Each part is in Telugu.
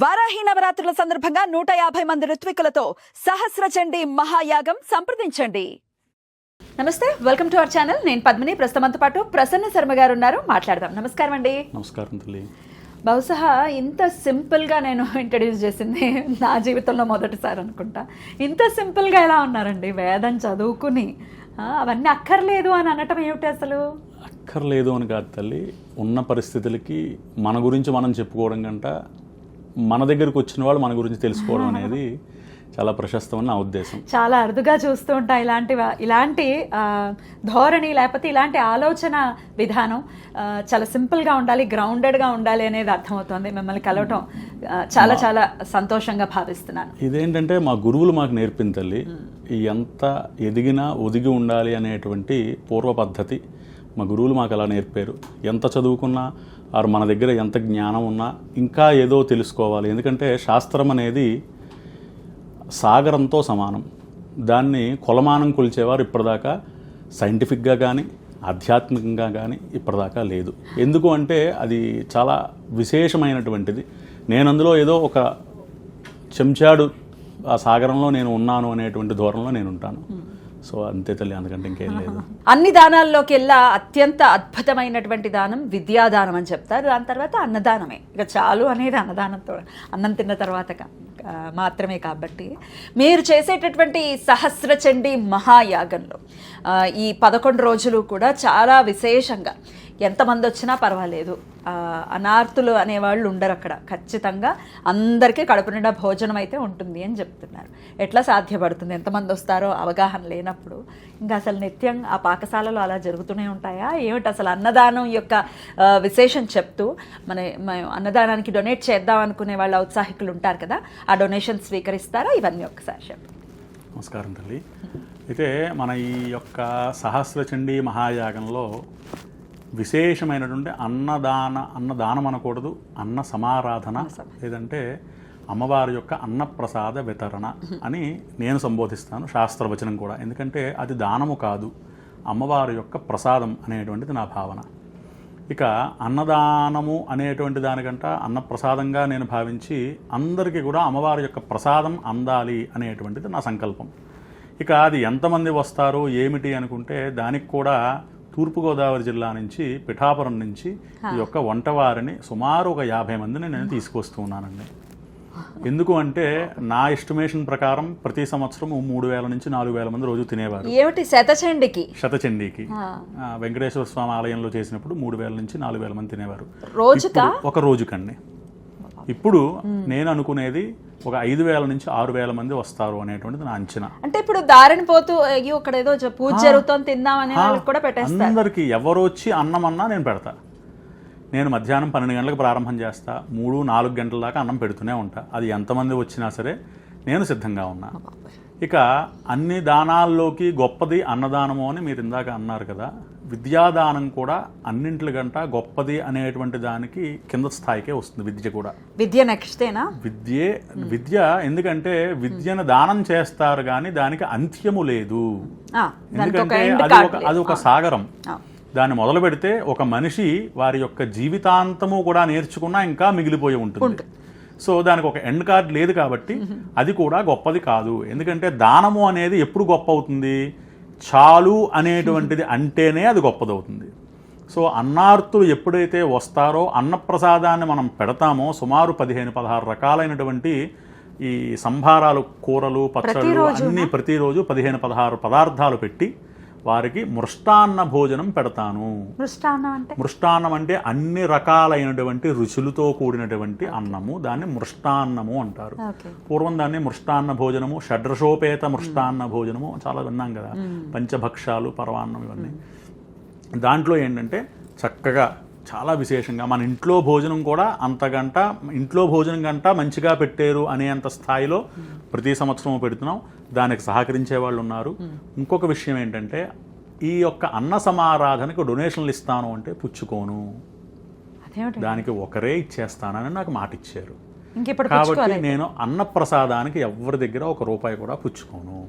వారాహి నవరాత్రుల సందర్భంగా 150 మంది ఋత్వికులతో సహస్ర చండీ మహాయాగం సంప్రదించండి. నమస్తే, వెల్కమ్ టు అవర్ ఛానల్. నేను పద్మిని. ప్రస్తుతంతో పాటు ప్రసన్న శర్మ గారు ఉన్నారు, మాట్లాడదాం. నమస్కారం అండి. నమస్కారం తల్లి. బహుశా ఇంత సింపుల్గా నేను ఇంట్రడ్యూస్ చేసింది నా జీవితంలో మొదటిసారి అనుకుంటా. ఇంత సింపుల్గా ఎలా ఉన్నారండి? వేదం చదువుకుని అవన్నీ అక్కర్లేదు అని అనటం ఏమిటి అసలు? అక్కర్లేదు అని కాదు తల్లి, ఉన్న పరిస్థితులకి మన గురించి మనం చెప్పుకోవడం కంట మన దగ్గరకు వచ్చిన వాళ్ళు మన గురించి తెలుసుకోవడం అనేది చాలా ప్రశస్తమని నా ఉద్దేశం. చాలా అరుదుగా చూస్తూ ఉంటా ఇలాంటి ధోరణి, లేకపోతే ఇలాంటి ఆలోచన విధానం చాలా సింపుల్గా ఉండాలి, గ్రౌండెడ్గా ఉండాలి అనేది అర్థమవుతుంది. మిమ్మల్ని కలవటం చాలా చాలా సంతోషంగా భావిస్తున్నాను. ఇదేంటంటే మా గురువులు మాకు నేర్పింది తల్లి. ఎంత ఎదిగినా ఒదిగి ఉండాలి అనేటువంటి పూర్వ పద్ధతి మా గురువులు మాకు అలా నేర్పారు. ఎంత చదువుకున్నా ఆరు మన దగ్గర ఎంత జ్ఞానం ఉన్నా ఇంకా ఏదో తెలుసుకోవాలి. ఎందుకంటే శాస్త్రం అనేది సాగరంతో సమానం. దాన్ని కొలమానం కొలిచేవారు ఇప్పటిదాకా సైంటిఫిక్గా కానీ ఆధ్యాత్మికంగా కానీ ఇప్పటిదాకా లేదు. ఎందుకు అంటే అది చాలా విశేషమైనటువంటిది. నేను అందులో ఏదో ఒక చెంచాడు ఆ సాగరంలో నేను ఉన్నాను అనేటువంటి ధోరణిలో నేను ఉంటాను. సో అంతే తల్లి, అందుకంటే ఇంకేం లేదు. అన్ని దానాల్లోకి వెళ్ళా అత్యంత అద్భుతమైనటువంటి దానం విద్యాదానం అని చెప్తారు. దాని తర్వాత అన్నదానమే. ఇక చాలు అనేది అన్నదానంతో, అన్నం తిన్న తర్వాత మాత్రమే. కాబట్టి మీరు చేసేటటువంటి సహస్ర చండీ మహాయాగంలో ఈ 11 రోజులు కూడా చాలా విశేషంగా ఎంతమంది వచ్చినా పర్వాలేదు, అనార్తులు అనేవాళ్ళు ఉండరు అక్కడ. ఖచ్చితంగా అందరికీ కడుపు నిండా భోజనం అయితే ఉంటుంది అని చెప్తున్నారు. ఎట్లా సాధ్యపడుతుంది? ఎంతమంది వస్తారో అవగాహన లేనప్పుడు ఇంకా అసలు నిత్యం ఆ పాకశాలలో అలా జరుగుతూనే ఉంటాయా ఏమిటి? అసలు అన్నదానం యొక్క విశేషం చెప్తూ మన అన్నదానానికి డొనేట్ చేద్దాం అనుకునే వాళ్ళ ఔత్సాహికులు ఉంటారు కదా, ఆ డొనేషన్ స్వీకరిస్తారా? ఇవన్నీ ఒక్కసారి చెప్పండి. నమస్కారం తల్లి. అయితే మన ఈ యొక్క సహస్ర చండీ మహాయాగంలో విశేషమైనటువంటి అన్నదానం అనకూడదు, అన్న సమారాధన, లేదంటే అమ్మవారి యొక్క అన్నప్రసాద వితరణ అని నేను సంబోధిస్తాను. శాస్త్రవచనం కూడా. ఎందుకంటే అది దానము కాదు, అమ్మవారి యొక్క ప్రసాదం అనేటువంటిది నా భావన. ఇక అన్నదానము అనేటువంటి దానికంట అన్నప్రసాదంగా నేను భావించి అందరికీ కూడా అమ్మవారి యొక్క ప్రసాదం అందాలి అనేటువంటిది నా సంకల్పం. ఇక అది ఎంతమంది వస్తారు ఏమిటి అనుకుంటే దానికి కూడా తూర్పుగోదావరి జిల్లా నుంచి పిఠాపురం నుంచి ఈ యొక్క వంటవారిని సుమారు ఒక 50 మందిని నేను తీసుకొస్తూ ఉన్నానండి. ఎందుకు అంటే నా ఎస్టిమేషన్ ప్రకారం ప్రతి సంవత్సరం 3000 నుంచి 4000 మంది రోజు తినేవారు. ఏమిటి శతచండీకి వెంకటేశ్వర స్వామి ఆలయంలో చేసినప్పుడు 3000 నుంచి 4000 మంది తినేవారు ఒక రోజుకండి. ఇప్పుడు నేను అనుకునేది ఒక 5000 నుంచి 6000 మంది వస్తారు అనేటువంటిది నా అంచనా. అంటే ఇప్పుడు దారిని పోతూ అయ్యో అక్కడ ఏదో పూజ జరుగుతోంది తిందామనే వాళ్ళకి కూడా పెట్టేస్తారు. అందరికి ఎవరు వచ్చి అన్నమన్నా నేను పెడతా. నేను మధ్యాహ్నం 12 గంటలకు ప్రారంభం చేస్తా, 3-4 గంటల దాకా అన్నం పెడుతూనే ఉంటా. అది ఎంతమంది వచ్చినా సరే నేను సిద్ధంగా ఉన్నా. ఇక అన్ని దానాల్లోకి గొప్పది అన్నదానము అని మీరు ఇందాక అన్నారు కదా, విద్యాదానం కూడా అన్నింటికంట గొప్పది అనేటువంటి దానికి కింద స్థాయికే వస్తుంది. విద్య కూడా విద్య నెక్స్టేనా? విద్య ఎందుకంటే విద్యను దానం చేస్తారు కానీ దానికి అంత్యము లేదు. ఎందుకంటే అది ఒక సాగరం. దాన్ని మొదలు పెడితే ఒక మనిషి వారి యొక్క జీవితాంతము కూడా నేర్చుకున్నా ఇంకా మిగిలిపోయి ఉంటుంది. సో దానికి ఒక ఎండ్ కార్డ్ లేదు కాబట్టి అది కూడా గొప్పది కాదు. ఎందుకంటే దానము అనేది ఎప్పుడు గొప్ప అవుతుంది? చాలు అనేటువంటిది అంటేనే అది గొప్పదవుతుంది. సో అన్నార్తులు ఎప్పుడైతే వస్తారో అన్నప్రసాదాన్ని మనం పెడతామో సుమారు 15-16 రకాలైనటువంటి ఈ సంభారాలు, కూరలు, పచ్చళ్ళు అన్నీ ప్రతిరోజు 15-16 పదార్థాలు పెట్టి వారికి మృష్టాన్న భోజనం పెడతాను. మృష్టాన్నం అంటే అన్ని రకాలైనటువంటి రుచులతో కూడినటువంటి అన్నము, దాన్ని మృష్టాన్నము అంటారు. పూర్వం దాన్ని మృష్టాన్న భోజనము, షడ్రసోపేత మృష్టాన్న భోజనము చాలా విన్నాం కదా. పంచభక్షాలు, పరవాన్నం, ఇవన్నీ. దాంట్లో ఏంటంటే చక్కగా చాలా విశేషంగా మన ఇంట్లో భోజనం కూడా అంతగంట, ఇంట్లో భోజనం గంట మంచిగా పెట్టారు అనేంత స్థాయిలో ప్రతి సంవత్సరం పెడుతున్నాం. దానికి సహకరించే వాళ్ళు ఉన్నారు. ఇంకొక విషయం ఏంటంటే ఈ యొక్క అన్న సమారాధనకు డొనేషన్లు ఇస్తాను అంటే పుచ్చుకోను, దానికి ఒకరే ఇచ్చేస్తానని నాకు మాట ఇచ్చారు. కాబట్టి నేను అన్నప్రసాదానికి ఎవరి దగ్గర ₹1 కూడా పుచ్చుకోను.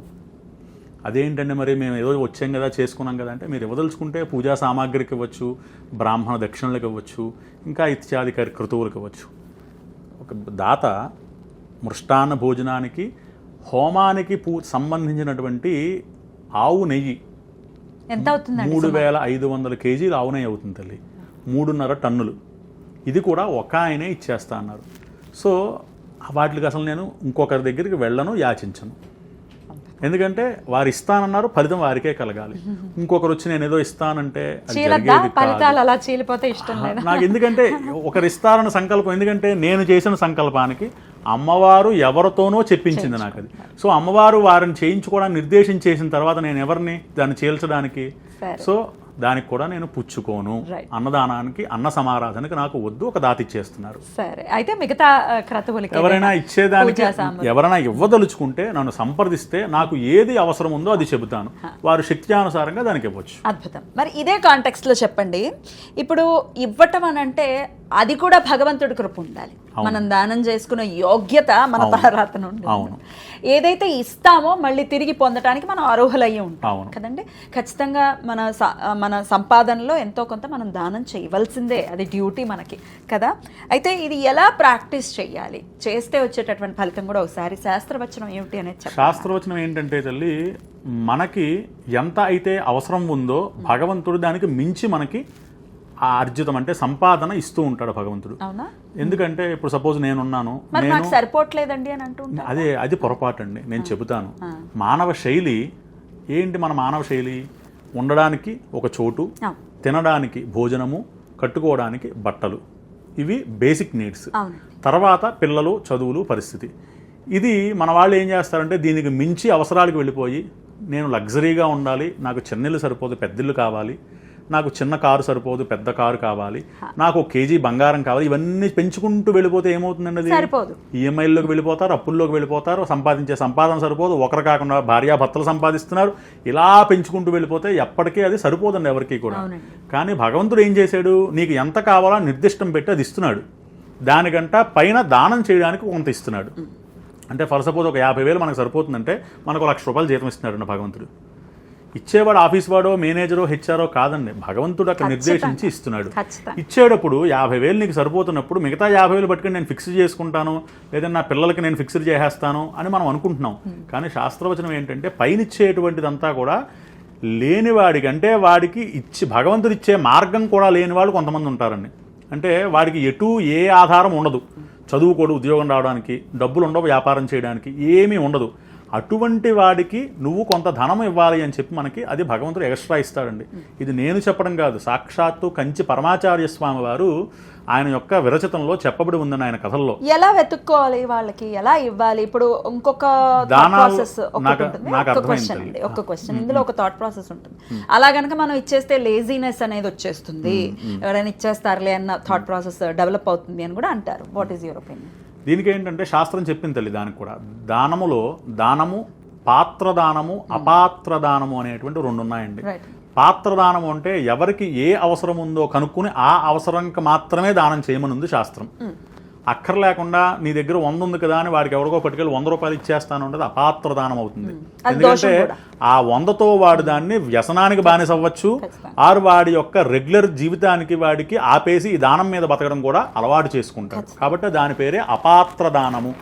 అదేంటంటే మరి మేము ఏదో వచ్చాం కదా, చేసుకున్నాం కదా అంటే, మీరు ఇవ్వదలుచుకుంటే పూజా సామాగ్రికి ఇవ్వచ్చు, బ్రాహ్మణ దక్షిణలకు ఇవ్వచ్చు, ఇంకా ఇత్యాది క్రతువులకు ఇవ్వచ్చు. ఒక దాత మృష్టాన్న భోజనానికి హోమానికి సంబంధించినటువంటి ఆవు నెయ్యి ఎంత అవుతుంది? 3500 కేజీలు ఆవు నెయ్యి అవుతుంది తల్లి, 3.5 టన్నులు. ఇది కూడా ఒక ఆయనే ఇచ్చేస్తా అన్నారు. సో వాటికి అసలు నేను ఇంకొకరి దగ్గరికి వెళ్ళను, యాచించను. ఎందుకంటే వారు ఇస్తానన్నారు, ఫలితం వారికే కలగాలి. ఇంకొకరు వచ్చి నేను ఏదో ఇస్తానంటే ఫలితాలు అలా చీలిపోతే ఇష్టం లేదు నాకు. ఎందుకంటే ఒకరు ఇస్తారన్న సంకల్పం, ఎందుకంటే నేను చేసిన సంకల్పానికి అమ్మవారు ఎవరితోనో చెప్పించింది నాకు అది. సో అమ్మవారు వారిని చేయించుకోవడానికి నిర్దేశించేసిన తర్వాత నేను ఎవరిని దాన్ని చేల్చడానికి? సో దానికి కూడా నేను పుచ్చుకోను. అన్నదానానికి, అన్న సమారాధనకి నాకు వద్దు, ఒక దాతి ఇచ్చేస్తున్నారు. సరే, అయితే మిగతా క్రతువులకి ఎవరైనా ఇచ్చేదానికి, ఎవరైనా ఇవ్వదలుచుకుంటే నన్ను సంప్రదిస్తే నాకు ఏది అవసరం ఉందో అది చెబుతాను, వారు శక్త్యానుసారంగా దానికి ఇవ్వచ్చు. అద్భుతం. మరి ఇదే కాంటెక్స్ట్ లో చెప్పండి, ఇప్పుడు ఇవ్వటం అని అంటే అది కూడా భగవంతుడి కృప ఉండాలి. మనం దానం చేసుకునే యోగ్యత మన తలరాతన ఉండాలి. ఏదైతే ఇస్తామో మళ్ళీ తిరిగి పొందడానికి మనం అర్హులయ్యి ఉంటాం కదండి. ఖచ్చితంగా మన సంపాదనలో ఎంతో కొంత మనం దానం చేయవలసిందే, అది డ్యూటీ మనకి కదా. అయితే ఇది ఎలా ప్రాక్టీస్ చేయాలి, చేస్తే వచ్చేటటువంటి ఫలితం కూడా ఒకసారి శాస్త్రవచనం ఏమిటి అనేది చెప్పండి. శాస్త్రవచనం ఏంటంటే తల్లి, మనకి ఎంత అయితే అవసరం ఉందో భగవంతుడు దానికి మించి మనకి ఆ అర్జితం అంటే సంపాదన ఇస్తూ ఉంటాడు భగవంతుడు. ఎందుకంటే ఇప్పుడు సపోజ్ నేనున్నాను, నాకు సరిపోవట్లేదండి అని అంటూ అది పొరపాటు అండి. నేను చెబుతాను, మానవ శైలి ఏంటి? మన మానవ శైలి ఉండడానికి ఒక చోటు, తినడానికి భోజనము, కట్టుకోవడానికి బట్టలు, ఇవి బేసిక్ నీడ్స్. తర్వాత పిల్లలు, చదువులు, పరిస్థితి. ఇది మన వాళ్ళు ఏం చేస్తారంటే దీనికి మించి అవసరాలకు వెళ్ళిపోయి, నేను లగ్జరీగా ఉండాలి, నాకు చిన్నిల్లు సరిపోదు, పెద్దిల్లు కావాలి, నాకు చిన్న కారు సరిపోదు, పెద్ద కారు కావాలి, నాకు 1 కేజీ బంగారం కావాలి, ఇవన్నీ పెంచుకుంటూ వెళ్ళిపోతే ఏమవుతుందండి? అది ఈఎంఐల్లోకి వెళ్ళిపోతారు, అప్పుల్లోకి వెళ్ళిపోతారు, సంపాదించే సంపాదన సరిపోదు, ఒకరు కాకుండా భార్యాభర్తలు సంపాదిస్తున్నారు, ఇలా పెంచుకుంటూ వెళ్ళిపోతే ఎప్పటికీ అది సరిపోదండి ఎవరికి కూడా. కానీ భగవంతుడు ఏం చేశాడు? నీకు ఎంత కావాలో నిర్దిష్టం పెట్టి అది ఇస్తున్నాడు. దానికంట పైన దానం చేయడానికి కొంత ఇస్తున్నాడు. అంటే ఫర్ సపోజ్ ఒక 50,000 మనకు సరిపోతుందంటే మనకు 1,00,000 రూపాయలు జీతం ఇస్తున్నాడు భగవంతుడు. ఇచ్చేవాడు ఆఫీస్ వాడో, మేనేజరో, హెచ్ఆర్ఓ కాదండి, భగవంతుడు అక్కడ నిర్దేశించి ఇస్తున్నాడు. ఇచ్చేటప్పుడు 50,000 నీకు సరిపోతున్నప్పుడు మిగతా 50,000 పట్టుకుని నేను ఫిక్స్ చేసుకుంటాను, లేదా నా పిల్లలకి నేను ఫిక్స్ చేసేస్తాను అని మనం అనుకుంటున్నాం. కానీ శాస్త్రవచనం ఏంటంటే పైన ఇచ్చేటువంటిదంతా కూడా లేనివాడికి, అంటే వాడికి భగవంతుడు ఇచ్చే మార్గం కూడా లేని వాళ్ళు కొంతమంది ఉంటారండి. అంటే వాడికి ఎటు ఏ ఆధారం ఉండదు, చదువుకోడు, ఉద్యోగం రావడానికి, డబ్బులు ఉండవు, వ్యాపారం చేయడానికి ఏమీ ఉండదు. అటువంటి వాడికి నువ్వు కొంత ధనం ఇవ్వాలి అని చెప్పి మనకి అది భగవంతుడు ఎక్స్ట్రా ఇస్తాడండి. ఇది నేను చెప్పడం కాదు, సాక్షాత్తు కంచి పరమాచార్య స్వామి వారు ఆయన యొక్క విరచితంలో చెప్పబడి ఉందని ఆయన కథల్లో. ఎలా వెతుక్కోవాలి, వాళ్ళకి ఎలా ఇవ్వాలి? ఇప్పుడు ఇంకొక క్వశ్చన్, ఇందులో ఒక థాట్ ప్రాసెస్ ఉంటుంది. అలా గనక మనం ఇచ్చేస్తే లేజీనెస్ అనేది వచ్చేస్తుంది, ఎవరైనా ఇచ్చేస్తారులే అన్న థాట్ ప్రాసెస్ డెవలప్ అవుతుంది అని కూడా అంటారు. What is your opinion? దీనికి ఏంటంటే శాస్త్రం చెప్పింది తల్లి, దానికి కూడా దానములో దానము, పాత్రదానము, అపాత్రదానము అనేటువంటి 2 ఉన్నాయండి. పాత్రదానము అంటే ఎవరికి ఏ అవసరం ఉందో కనుక్కుని ఆ అవసరంకి మాత్రమే దానం చేయమని ఉంది శాస్త్రం. అక్కర్లేకుండా నీ దగ్గర 100 ఉంది కదా అని వాడికి ఎవరికో పట్టుకెళ్ళి 100 రూపాయలు ఇచ్చేస్తాను అంటే అపాత్రదానం అవుతుంది. ఎందుకంటే ఆ 100తో వాడు దాన్ని వ్యసనానికి బానిస అవ్వచ్చు, ఆరు వాడి యొక్క రెగ్యులర్ జీవితానికి వాడికి ఆపేసి ఈ దానం మీద బతకడం కూడా అలవాటు చేసుకుంటాడు. కాబట్టి దాని పేరే అపాత్రదానము.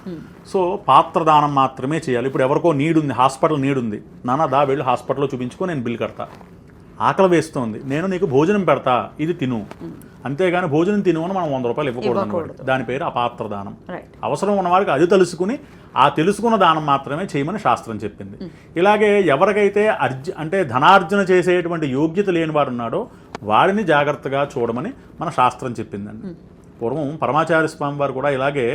సో పాత్రదానం మాత్రమే చేయాలి. ఇప్పుడు ఎవరికో నీడుంది, హాస్పిటల్ నీడుంది, నాన్న దా వెళ్ళి హాస్పిటల్లో చూపించుకో, నేను బిల్ కడతా, ఆకలి వేస్తోంది, నేను నీకు భోజనం పెడతా, ఇది తిను, అంతేగాని భోజనం తిను అని మనం 100 రూపాయలు ఇవ్వకూడదు. దాని పేరు అపాత్రదానం. అవసరం ఉన్నవాడికి అది తెలుసుకుని ఆ తెలుసుకున్న దానం మాత్రమే చేయమని శాస్త్రం చెప్పింది. ఇలాగే ఎవరికైతే అంటే ధనార్జన చేసేటువంటి యోగ్యత లేని వాడు ఉన్నాడో వాడిని జాగ్రత్తగా చూడమని మన శాస్త్రం చెప్పిందండి. పూర్వం పరమాచార్య స్వామి వారు కూడా ఇలాగే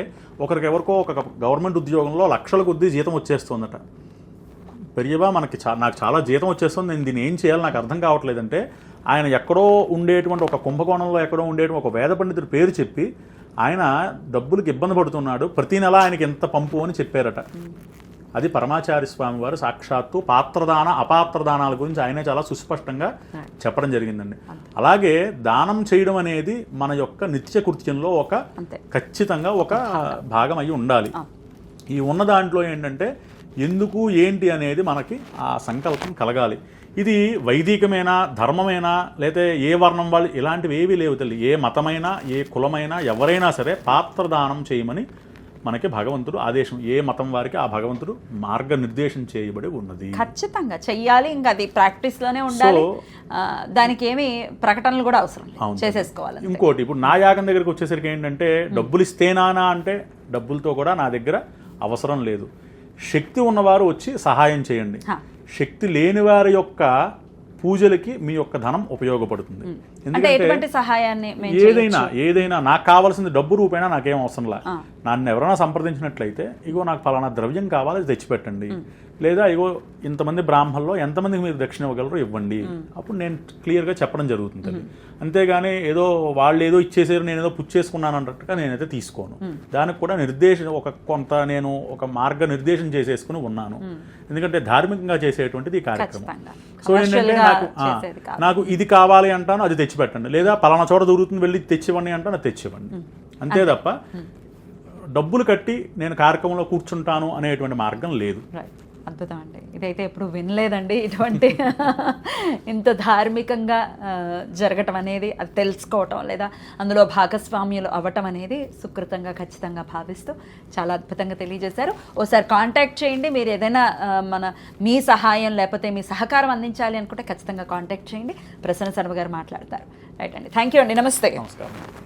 ఎవరికో ఒక గవర్నమెంట్ ఉద్యోగంలో లక్షల కొద్దీ జీతం వచ్చేస్తుందట. పెరియబా నాకు చాలా జీతం వచ్చేస్తుంది, నేను దీన్ని ఏం చేయాలి నాకు అర్థం కావట్లేదంటే ఆయన ఎక్కడో ఉండేటువంటి ఒక కుంభకోణంలో ఎక్కడో ఉండేటువంటి ఒక వేద పండితుడి పేరు చెప్పి ఆయన డబ్బులకు ఇబ్బంది పడుతున్నాడు, ప్రతి నెల ఆయనకి ఎంత పంపు అని చెప్పారట. అది పరమాచార్య స్వామి వారు సాక్షాత్తు పాత్రదాన అపాత్రదానాల గురించి ఆయనే చాలా సుస్పష్టంగా చెప్పడం జరిగిందండి. అలాగే దానం చేయడం అనేది మన యొక్క నిత్య కృత్యంలో ఖచ్చితంగా ఒక భాగం అయి ఉండాలి. ఈ ఉన్న దాంట్లో ఏంటంటే ఎందుకు ఏంటి అనేది మనకి ఆ సంకల్పం కలగాలి. ఇది వైదికమైనా ధర్మమైనా లేదా ఏ వర్ణం వాళ్ళు ఇలాంటివి ఏవీ లేవు తల్లి. ఏ మతమైనా ఏ కులమైనా ఎవరైనా సరే పాత్రదానం చేయమని మనకి భగవంతుడు ఆదేశం, ఏ మతం వారికి ఆ భగవంతుడు మార్గనిర్దేశం చేయబడి ఉన్నది. ఖచ్చితంగా చెయ్యాలి, ఇంకా అది ప్రాక్టీస్ లోనే ఉండాలి. దానికి ఏమి ప్రకటనలు కూడా అవసరం లేదు, చేసేసుకోవాలి. ఇంకోటి, ఇప్పుడు నా యాగం దగ్గరికి వచ్చేసరికి ఏంటంటే డబ్బులు ఇస్తేనానా అంటే డబ్బులతో కూడా నా దగ్గర అవసరం లేదు. శక్తి ఉన్నవారు వచ్చి సహాయం చేయండి. శక్తి లేని వారి యొక్క పూజలకి మీ యొక్క ధనం ఉపయోగపడుతుంది. ఎందుకంటే సహాయాన్ని ఏదైనా నాకు కావాల్సింది డబ్బు రూపేణా నాకేం అవసరంలా. నన్ను ఎవరైనా సంప్రదించినట్లయితే ఇగో నాకు ఫలానా ద్రవ్యం కావాలి తెచ్చిపెట్టండి, లేదా ఇగో ఇంతమంది బ్రాహ్మణుల్లో ఎంతమందికి మీరు దక్షిణ ఇవ్వగలరో ఇవ్వండి, అప్పుడు నేను క్లియర్గా చెప్పడం జరుగుతుంది. అంతేగాని ఏదో వాళ్ళు ఏదో ఇచ్చేసారు నేను ఏదో పుచ్చేసుకున్నాను అన్నట్టుగా నేనైతే తీసుకోను. దానికి కూడా కొంత నేను ఒక మార్గ నిర్దేశం చేసేసుకుని ఉన్నాను. ఎందుకంటే ధార్మికంగా చేసేటువంటిది ఈ కార్యక్రమం. సో ఏంటంటే నాకు ఇది కావాలి అంటాను, అది తెచ్చిపెట్టండి, లేదా పలానా చోట దొరుకుతుంది వెళ్ళి తెచ్చివ్వండి అంటాను, అది తెచ్చివ్వండి. అంతే తప్ప డబ్బులు కట్టి నేను కార్యక్రమంలో కూర్చుంటాను అనేటువంటి మార్గం లేదు. అద్భుతం అండి, ఇదైతే ఎప్పుడు వినలేదండి ఇటువంటి ఇంత ధార్మికంగా జరగటం అనేది, అది తెలుసుకోవటం లేదా అందులో భాగస్వామ్యులు అవ్వటం అనేది సుకృతంగా ఖచ్చితంగా భావిస్తూ చాలా అద్భుతంగా తెలియజేశారు. ఓసారి కాంటాక్ట్ చేయండి, మీరు ఏదైనా మీ సహాయం లేకపోతే మీ సహకారం అందించాలి అనుకుంటే ఖచ్చితంగా కాంటాక్ట్ చేయండి. ప్రసన్న శర్మ గారు మాట్లాడతారు. రైట్ అండి, థ్యాంక్ యూ అండి, నమస్తే. నమస్కారం.